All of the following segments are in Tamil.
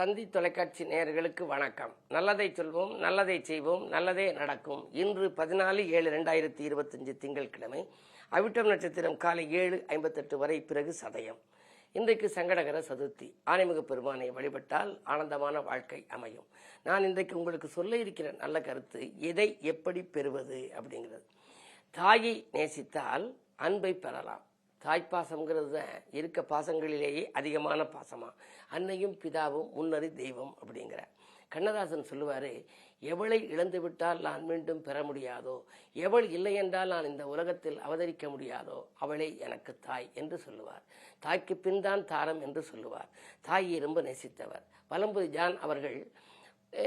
தந்தி தொலைக்காட்சி நேயர்களுக்கு வணக்கம். நல்லதை சொல்வோம், நல்லதை செய்வோம், நல்லதே நடக்கும். இன்று 14/7/2025 திங்கட்கிழமை. அவிட்டம் நட்சத்திரம் காலை 7:58 வரை, பிறகு சதயம். இன்றைக்கு சங்கடகர சதுர்த்தி. ஆனைமுக பெருமானை வழிபட்டால் ஆனந்தமான வாழ்க்கை அமையும். நான் இன்றைக்கு உங்களுக்கு சொல்ல இருக்கிற நல்ல கருத்து, எதை எப்படி பெறுவது அப்படிங்கிறது. தாயை நேசித்தால் அன்பை பெறலாம். தாய்ப்பாசம்ங்கிறது தான் இருக்க பாசங்களிலேயே அதிகமான பாசமா. அன்னையும் பிதாவும் முன்னறி தெய்வம் அப்படிங்கிற கண்ணதாசன் சொல்லுவார், எவளை இழந்து விட்டால் நான் மீண்டும் பெற முடியாதோ, எவள் இல்லை என்றால் நான் இந்த உலகத்தில் அவதரிக்க முடியாதோ, அவளே எனக்கு தாய் என்று சொல்லுவார். தாய்க்கு பின் தான் தாரம் என்று சொல்லுவார். தாயை ரொம்ப நேசித்தவர். வலம்புரி ஜான் அவர்கள்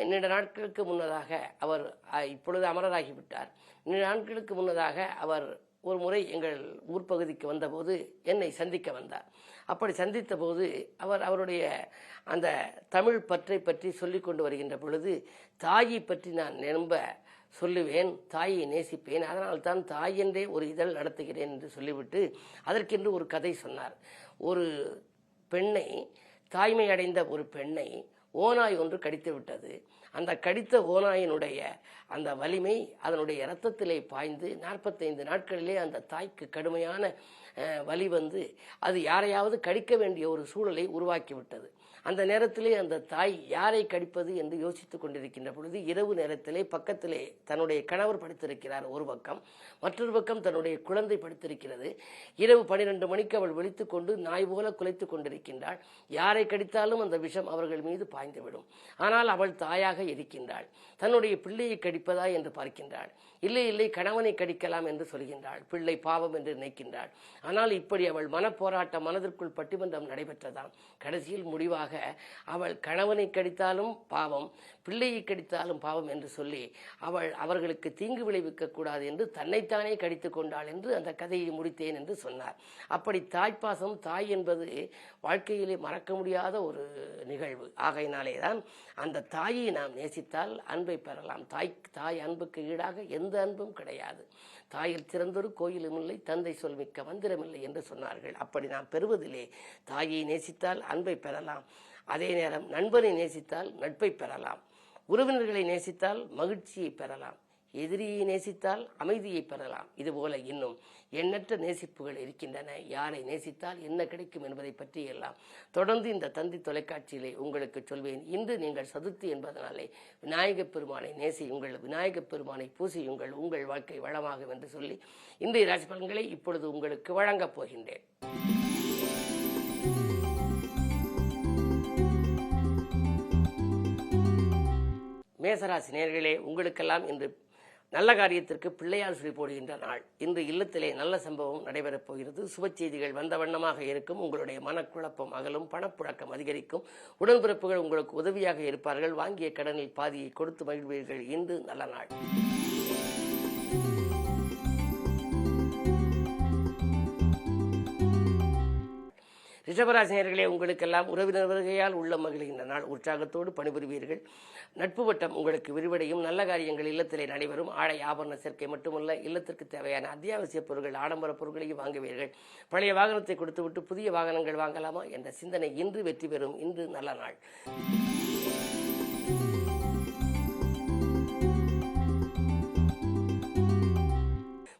நீண்ட நாட்களுக்கு முன்னதாக, அவர் இப்பொழுது அமரராகிவிட்டார், நீண்ட நாட்களுக்கு முன்னதாக அவர் ஒரு முறை எங்கள் ஊர் பகுதிக்கு வந்தபோது என்னை சந்திக்க வந்தார். அப்படி சந்தித்த போது அவருடைய அந்த தமிழ் பற்றி சொல்லி கொண்டு வருகின்ற பொழுது, தாயை பற்றி நான் ரொம்ப சொல்லுவேன், தாயை நேசிப்பேன், அதனால் தான் தாய் என்றே ஒரு இதழ் நடத்துகிறேன் என்று சொல்லிவிட்டு அதற்கென்று ஒரு கதை சொன்னார். ஒரு பெண்ணை, தாய்மை அடைந்த ஒரு பெண்ணை ஓநாய் ஒன்று கடித்து விட்டது. அந்த கடித்த ஓநாயினுடைய அந்த வலிமை அதனுடைய இரத்தத்திலே பாய்ந்து 45 நாட்களிலே அந்த தாய்க்கு கடுமையான வலி வந்து அது யாரையாவது கடிக்க வேண்டிய ஒரு சூழலை உருவாக்கிவிட்டது. அந்த நேரத்திலே அந்த தாய் யாரை கடிப்பது என்று யோசித்துக் கொண்டிருக்கின்ற பொழுது, இரவு நேரத்திலே பக்கத்திலே தன்னுடைய கணவர் படுத்திருக்கிறார் ஒரு பக்கம், மற்றொரு பக்கம் தன்னுடைய குழந்தை படுத்திருக்கிறது. இரவு 12 மணிக்கு அவள் விழித்துக் கொண்டு நாய் போல குலைத்துக் கொண்டிருக்கின்றாள். யாரை கடித்தாலும் அந்த விஷம் அவர்கள் மீது பாய்ந்துவிடும். ஆனால் அவள் தாயாக இருக்கின்றாள். தன்னுடைய பிள்ளையை கடிப்பதா என்று பார்க்கின்றாள். இல்லை கணவனை கடிக்கலாம் என்று சொல்கின்றாள். பிள்ளை பாவம் என்று நினைக்கின்றாள். ஆனால் இப்படி அவள் மனப்போராட்டம், மனதிற்குள் பட்டிமன்றம் நடைபெற்றதாம். கடைசியில் முடிவாக அவள் கணவனை கடித்தாலும் பாவம், பிள்ளையை கடித்தாலும் பாவம் என்று சொல்லி அவர்களுக்கு தீங்கு விளைவிக்க கூடாது என்று தன்னைத்தானே கடித்து கொண்டாள் என்று அந்த கதையை முடித்தேன் என்று சொன்னார். அப்படி தாய்ப்பாசம், தாய் என்பது வாழ்க்கையிலே மறக்க முடியாத ஒரு நிகழ்வு. ஆகையினாலே தான் அந்த தாயை நாம் நேசித்தால் அன்பை பெறலாம். தாய் அன்புக்கு ஈடாக எந்த அன்பும் கிடையாது. தாயில் சிறந்தொரு கோயிலும் இல்லை, தந்தை சொல் மிக்க மந்திரமில்லை என்று சொன்னார்கள். அப்படி நாம் பெறுவதிலே தாயை நேசித்தால் அன்பை பெறலாம். அதே நேரம் நண்பனை நேசித்தால் நட்பை பெறலாம். உறவினர்களை நேசித்தால் மகிழ்ச்சியை பெறலாம். எதிரியை நேசித்தால் அமைதியை பெறலாம். இதுபோல இன்னும் எண்ணற்ற நேசிப்புகள் இருக்கின்றன. யாரை நேசித்தால் என்ன கிடைக்கும் என்பதை பற்றி எல்லாம் தொடர்ந்து இந்த தந்தி தொலைக்காட்சியிலே உங்களுக்கு சொல்வேன். இன்று நீங்கள் சதுர்த்தி என்பதனாலே விநாயகப் பெருமானை நேசியுங்கள், விநாயகப் பெருமானை பூசியுங்கள், உங்கள் வாழ்க்கை வளமாகும் என்று சொல்லி இன்றைய ராசி பலன்களை இப்பொழுது உங்களுக்கு வழங்கப் போகின்றேன். மேசராசி நேயர்களே, உங்களுக்கெல்லாம் இன்று நல்ல காரியத்திற்கு பிள்ளையார் சுழி போடுகின்ற நாள். இன்று இல்லத்திலே நல்ல சம்பவம் நடைபெறப் போகிறது. சுப செய்திகள் வந்த வண்ணமாக இருக்கும். உங்களுடைய மனக்குழப்பம் அகலும், பணப்புழக்கம் அதிகரிக்கும். உடன்பிறப்புகள் உங்களுக்கு உதவியாக இருப்பார்கள். வாங்கிய கடனில் பாதியை கொடுத்து மகிழ்வீர்கள். இன்று நல்ல நாள். ரிஷபராசினியர்களே, உங்களுக்கெல்லாம் உறவினர் வருகையால் உள்ள மகிழ்கின்ற நாள். உற்சாகத்தோடு பணிபுரிவீர்கள். நட்பு வட்டம் உங்களுக்கு விரிவடையும். நல்ல காரியங்கள் இல்லத்திலே நடைபெறும். ஆடை ஆபரண சேர்க்கை மட்டுமல்ல, இல்லத்திற்கு தேவையான அத்தியாவசிய பொருட்கள், ஆடம்பர பொருட்களையும் வாங்குவீர்கள். பழைய வாகனத்தை கொடுத்துவிட்டு புதிய வாகனங்கள் வாங்கலாமா என்ற சிந்தனை இன்று வெற்றி பெறும். இன்று நல்ல நாள்.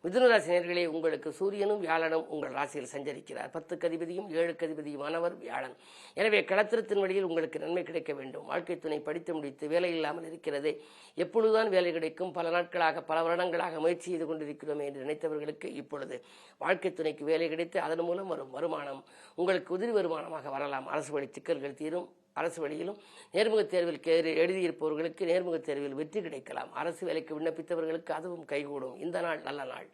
மிதுனராசி நேயர்களே, உங்களுக்கு சூரியனும் வியாழனும் உங்கள் ராசியில் சஞ்சரிக்கிறார். 10க்கு அதிபதியும் 7க்கு அதிபதியுமானவர் வியாழன். எனவே களத்திரத்தின் வழியில் உங்களுக்கு நன்மை கிடைக்க வேண்டும். வாழ்க்கை துணை படித்து முடித்து வேலை இல்லாமல் இருக்கிறது, எப்பொழுதுதான் வேலை கிடைக்கும், பல நாட்களாக பல வருடங்களாக முயற்சி செய்து கொண்டிருக்கிறோம் என்று நினைத்தவர்களுக்கு இப்பொழுது வாழ்க்கை துணைக்கு வேலை கிடைத்து அதன் மூலம் வரும் வருமானம் உங்களுக்கு உதிரி வருமானமாக வரலாம். அரசு வழி சிக்கல்கள் தீரும். அரசு வழியிலும் நேர்முகத் தேர்வில் எழுதியிருப்பவர்களுக்கு நேர்முகத் தேர்வில் வெற்றி கிடைக்கலாம். அரசு வேலைக்கு விண்ணப்பித்தவர்களுக்கு அதுவும் கைகூடும். இந்த நாள் நல்ல நாள்.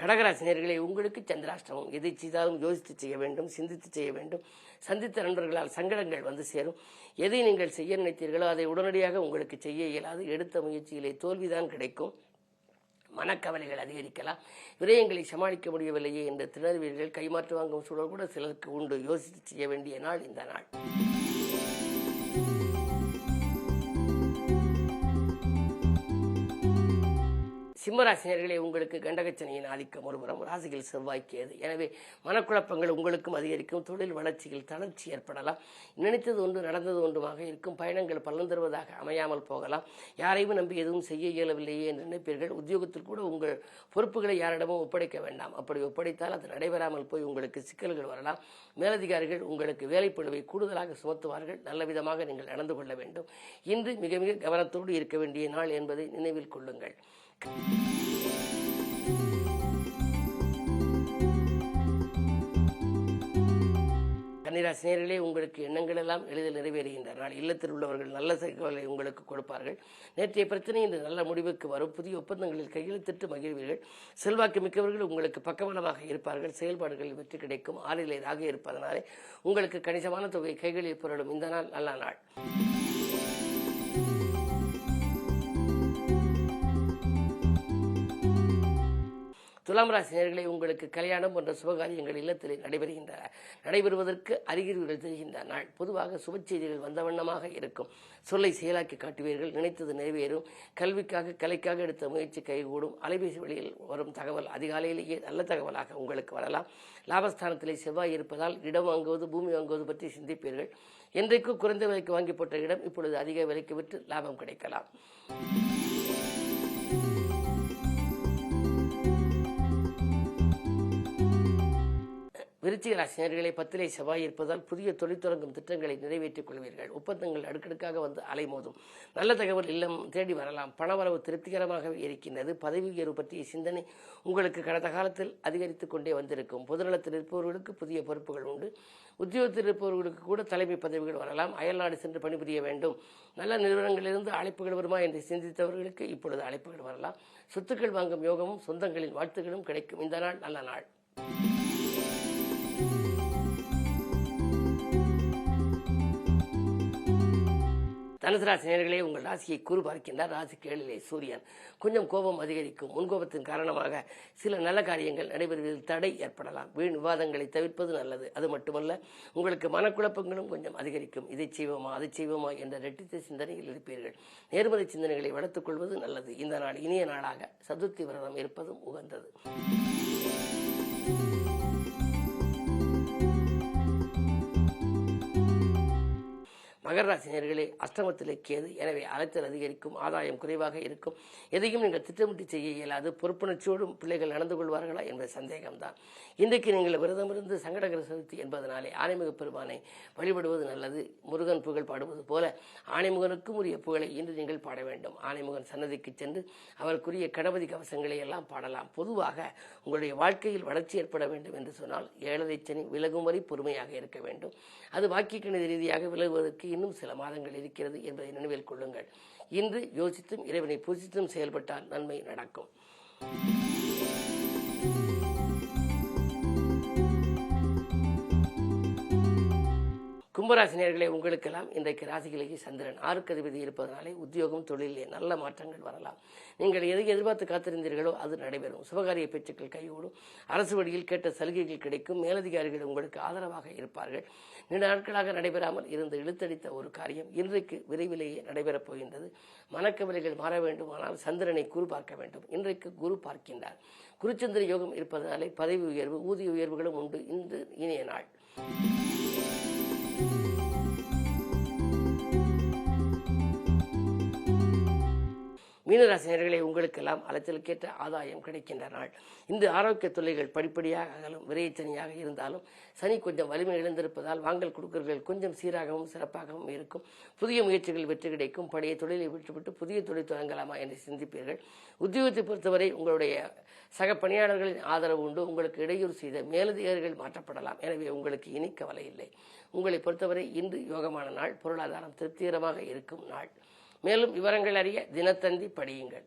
கடகராசினியர்களே, உங்களுக்கு சந்திராஷ்டமம். எதை செய்தாலும் யோசித்து செய்ய வேண்டும், சிந்தித்து செய்ய வேண்டும். சந்தித்த நண்பர்களால் சங்கடங்கள் வந்து சேரும். எதை நீங்கள் செய்ய நினைத்தீர்களோ அதை உடனடியாக உங்களுக்கு செய்ய இயலாது. எடுத்த முயற்சியிலே தோல்விதான் கிடைக்கும். மனக்கவலைகள் அதிகரிக்கலாம். விரயங்களை சமாளிக்க முடியவில்லையே என்று திணறுவீர்கள். கைமாற்று வாங்கும் சூழல் கூட சிலருக்கு உண்டு. யோசித்து செய்ய வேண்டிய நாள் இந்த நாள். சிம்மராசினியர்களே, உங்களுக்கு கண்டகச்சனையின் ஆதிக்கம் ஒருபுறம், ராசிகள் செவ்வாய் கேது. எனவே மனக்குழப்பங்கள் உங்களுக்கும் அதிகரிக்கும். தொழில் வளர்ச்சியில் தளர்ச்சி ஏற்படலாம். நினைத்தது ஒன்று நடந்தது ஒன்றுமாக இருக்கும். பயணங்கள் பலன் தருவதாக அமையாமல் போகலாம். யாரையும் நம்பி எதுவும் செய்ய இயலவில்லையே என்று நினைப்பீர்கள். உத்தியோகத்தில் கூட உங்கள் பொறுப்புகளை யாரிடமும் ஒப்படைக்க வேண்டாம். அப்படி ஒப்படைத்தால் அது நடைபெறாமல் போய் உங்களுக்கு சிக்கல்கள் வரலாம். மேலதிகாரிகள் உங்களுக்கு வேலைப்பளுவை கூடுதலாக சுமத்துவார்கள். நல்ல விதமாக நீங்கள் நடந்து கொள்ள வேண்டும். இன்று மிக மிக கவனத்தோடு இருக்க வேண்டிய நாள் என்பதை நினைவில் கொள்ளுங்கள். கன்னிராசினியர்களே, உங்களுக்கு எண்ணங்கள் எல்லாம் எளிதில் நிறைவேறுகின்ற நாள். இல்லத்தில் உள்ளவர்கள் நல்ல தகவலை உங்களுக்கு கொடுப்பார்கள். நேற்றைய பிரச்சனை இன்று நல்ல முடிவுக்கு வரும். புதிய ஒப்பந்தங்களில் கையெழுத்திட்டு மகிழ்வீர்கள். செல்வாக்கு மிக்கவர்கள் உங்களுக்கு பக்கபலமாக இருப்பார்கள். செயல்பாடுகளில் வெற்றி கிடைக்கும். ஆறிலே ராக இருப்பதனாலே உங்களுக்கு கணிசமான தொகை கைகளில் புரளும். இந்த நாள் நல்ல நாள். துலாம் ராசினியர்களே, உங்களுக்கு கல்யாணம் போன்ற சுபகாரியங்கள் இல்லத்தில் நடைபெறுவதற்கு அறிகுறிகள் தெரிகின்ற நாள். பொதுவாக சுப செய்திகள் வந்த வண்ணமாக இருக்கும். சொல்லை செயலாக்கி காட்டுவீர்கள். நினைத்தது நிறைவேறும். கல்விக்காக கலைக்காக எடுத்த முயற்சி கைகூடும். அலைபேசி வழியில் வரும் தகவல் அதிகாலையிலேயே நல்ல தகவலாக உங்களுக்கு வரலாம். லாபஸ்தானத்திலே செவ்வாய் இருப்பதால் இடம் வாங்குவது, பூமி வாங்குவது பற்றி சிந்திப்பீர்கள். என்றைக்கும் குறைந்த விலைக்கு வாங்கி போட்ட இடம் இப்பொழுது அதிக விலைக்கு விற்று லாபம் கிடைக்கலாம். விருச்சிக ராசினியர்களை 10லே செவ்வாய் இருப்பதால் புதிய தொழில் தொடங்கும் திட்டங்களை நிறைவேற்றிக் கொள்வீர்கள். ஒப்பந்தங்கள் அடுக்கடுக்காக வந்து அலைமோதும். நல்ல தகவல் இல்லம் தேடி வரலாம். பணவரவு திருப்திகரமாகவே இருக்கின்றது. பதவி உயர்வு பற்றிய சிந்தனை உங்களுக்கு கடந்த காலத்தில் அதிகரித்துக் கொண்டே வந்திருக்கும். பொதுநலத்தில் இருப்பவர்களுக்கு புதிய பொறுப்புகள் உண்டு. உத்தியோகத்தில் இருப்பவர்களுக்கு கூட தலைமை பதவிகள் வரலாம். அயல்நாடு சென்று பணிபுரிய வேண்டும். நல்ல நிறுவனங்களிலிருந்து அழைப்புகள் வருமா என்று சிந்தித்தவர்களுக்கு இப்பொழுது அழைப்புகள் வரலாம். சொத்துக்கள் வாங்கும் யோகமும் சொந்தங்களின் வாழ்த்துகளும் கிடைக்கும். இந்த நாள் நல்ல நாள். தனுசு ராசினியர்களே, உங்கள் ராசியை கூறு பார்க்கின்றார். ராசிக்கு 7லே சூரியன். கொஞ்சம் கோபம் அதிகரிக்கும். முன்கோபத்தின் காரணமாக சில நல்ல காரியங்கள் நடைபெறுவதில் தடை ஏற்படலாம். வீண் விவாதங்களை தவிர்ப்பது நல்லது. அது மட்டுமல்ல, உங்களுக்கு மனக்குழப்பங்களும் கொஞ்சம் அதிகரிக்கும். இதை செய்வோமா அதை செய்வோமா என்ற ரெட்டித்த சிந்தனையில் இருப்பீர்கள். நேர்மறை சிந்தனைகளை வளர்த்துக் கொள்வது நல்லது. இந்த நாள் இனிய நாளாக சதுர்த்தி விரதம் இருப்பதும் உகந்தது. மகர ராசினியர்களே, அஷ்டமத்திலே கேது. எனவே அலைச்சல் அதிகரிக்கும். ஆதாயம் குறைவாக இருக்கும். எதையும் நீங்கள் திட்டமிட்டு செய்ய இயலாது. பொறுப்புணர்ச்சியோடும் பிள்ளைகள் நடந்து கொள்வார்களா என்பது சந்தேகம்தான். இன்றைக்கு நீங்கள் விரதமிருந்து சங்கடகர சதுர்த்தி என்பதனாலே ஆனைமுக பெருமானை வழிபடுவது நல்லது. முருகன் புகழ் பாடுவது போல ஆனைமுகனுக்கும் உரிய புகழை இன்று நீங்கள் பாட வேண்டும். ஆனைமுகன் சன்னதிக்கு சென்று அவருக்குரிய கணபதி கவசங்களை எல்லாம் பாடலாம். பொதுவாக உங்களுடைய வாழ்க்கையில் வளர்ச்சி ஏற்பட வேண்டும் என்று சொன்னால் 7ரை சனி விலகும் வரை பொறுமையாக இருக்க வேண்டும். அது வாக்கிய கணித ரீதியாக விலகுவதற்கு இன்னும் சில மாதங்கள் இருக்கிறது என்பதை நினைவில் கொள்ளுங்கள். இன்று யோசித்தும் இறைவனை பூஜித்தும் செயல்பட்டால் நன்மை நடக்கும். கும்பராசினியர்களே, உங்களுக்கெல்லாம் இன்றைக்கு ராசிகளிலேயே சந்திரன் 6க்கு அதிபதி இருப்பதனாலே உத்தியோகம் தொழிலே நல்ல மாற்றங்கள் வரலாம். நீங்கள் எதை எதிர்பார்த்து காத்திருந்தீர்களோ அது நடைபெறும். சுபகாரிய பேச்சுக்கள் கைகூடும். அரசு வழியில் கேட்ட சலுகைகள் கிடைக்கும். மேலதிகாரிகள் உங்களுக்கு ஆதரவாக இருப்பார்கள். நீண்ட நாட்களாக நடைபெறாமல் இருந்து இழுத்தடித்த ஒரு காரியம் இன்றைக்கு விரைவிலேயே நடைபெறப் போகின்றது. மனக்கவலைகள் மாற வேண்டுமானால் சந்திரனை குரு பார்க்க வேண்டும். இன்றைக்கு குரு பார்க்கின்றார். குருச்சந்திர யோகம் இருப்பதனாலே பதவி உயர்வு, ஊதிய உயர்வுகளும் உண்டு. இன்று இனிய நாள். மீனராசினியர்களே, உங்களுக்கெல்லாம் அலைச்சலுக்கேற்ற ஆதாயம் கிடைக்கின்ற நாள். இந்த ஆரோக்கிய தொல்லைகள் படிப்படியாக அகலும். விரைச்சனியாக இருந்தாலும் சனி கொஞ்சம் வலிமை இழந்திருப்பதால் வாங்கல் கொடுக்கல்கள் கொஞ்சம் சீராகவும் சிறப்பாகவும் இருக்கும். புதிய முயற்சிகள் வெற்றி கிடைக்கும். பழைய தொழிலை விட்டுவிட்டு புதிய தொழில் தொடங்கலாமா என்று சிந்திப்பீர்கள். உத்தியோகத்தை பொறுத்தவரை உங்களுடைய சக பணியாளர்களின் ஆதரவு உண்டு. உங்களுக்கு இடையூறு செய்த மேலதிகாரிகள் மாற்றப்படலாம். எனவே உங்களுக்கு இனி கவலை இல்லை. உங்களை பொறுத்தவரை இன்று யோகமான நாள். பொருளாதாரம் திருப்திகரமாக இருக்கும் நாள். மேலும் விவரங்கள் அறிய தினத்தந்தி படியுங்கள்.